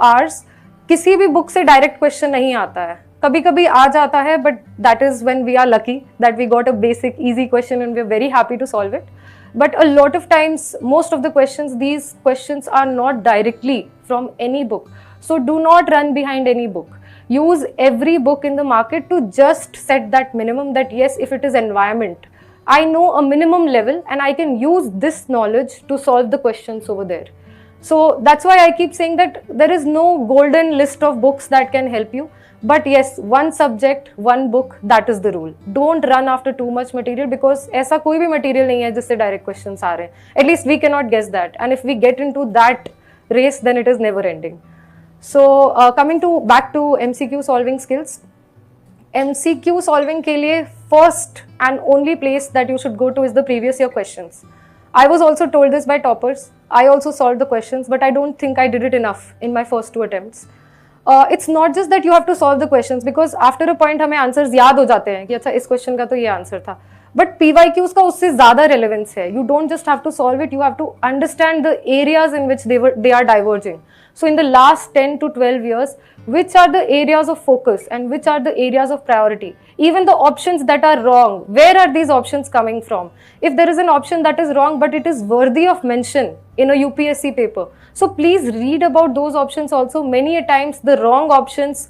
Hours किसी भी book से डायरेक्ट क्वेश्चन नहीं आता है, कभी कभी आ जाता है, but that is when we are lucky that we got a basic easy question and we are very happy to solve it. But a lot of times, most of the questions, these questions are not directly from any book. So do not run behind any book. Use every book in the market to just set that minimum that yes, if it is environment, I know a minimum level and I can use this knowledge to solve the questions over there. So that's why I keep saying that there is no golden list of books that can help you. But yes, one subject, one book, that is the rule. Don't run after too much material because ऐसा कोई भी material नहीं है जिससे direct questions आ रहे हैं. At least we cannot guess that. And if we get into that race, then it is never ending. So coming to back to MCQ solving skills. MCQ solving के लिए first and only place that you should go to is the previous year questions. I was also told this by toppers. I also solved the questions, but I don't think I did it enough in my first 2 attempts. It's not just that you have to solve the questions because after a point हमें answers याद हो जाते हैं कि अच्छा इस question का तो ये answer था. But PYQs का उससे ज़्यादा relevance है. You don't just have to solve it, you have to understand the areas in which they are diverging. So in the last 10 to 12 years, which are the areas of focus and which are the areas of priority? Even the options that are wrong, where are these options coming from? If there is an option that is wrong but it is worthy of mention in a UPSC paper, so please read about those options also. Many a times the wrong options,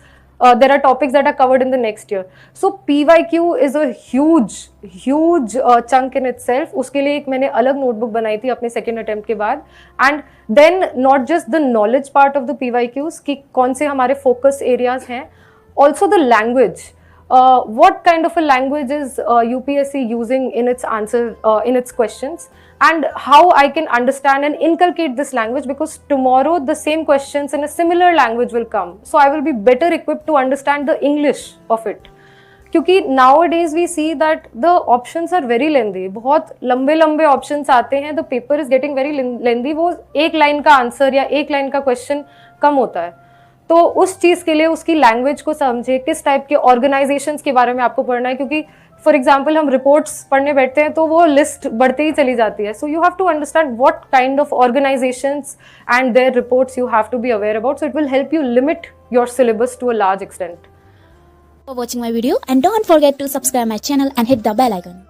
there are topics that are covered in the next year. So PYQ is a huge chunk in itself. उसके लिए एक मैंने अलग notebook बनाई थी अपने second attempt के बाद. And then not just the knowledge part of the PYQs कि कौन से हमारे focus areas हैं, also the language. What kind of a language is UPSC using in its answer, in its questions, and how I can understand and inculcate this language, because tomorrow the same questions in a similar language will come. So I will be better equipped to understand the English of it. क्योंकि nowadays we see that the options are very lengthy. बहुत लंबे options आते हैं. The paper is getting very lengthy. वो एक line का answer या एक line का question कम होता है. तो उस चीज़ के लिए उसकी लैंग्वेज को समझे, किस टाइप के ऑर्गेनाइजेशंस के बारे में आपको पढ़ना है, क्योंकि फॉर एग्जांपल हम रिपोर्ट्स पढ़ने बैठते हैं तो वो लिस्ट बढ़ते ही चली जाती है. So you have to understand what kind of organizations and their reports you have to be aware about. So it will help you limit your syllabus to a large extent. For watching my video and don't forget to subscribe my channel and hit the bell icon.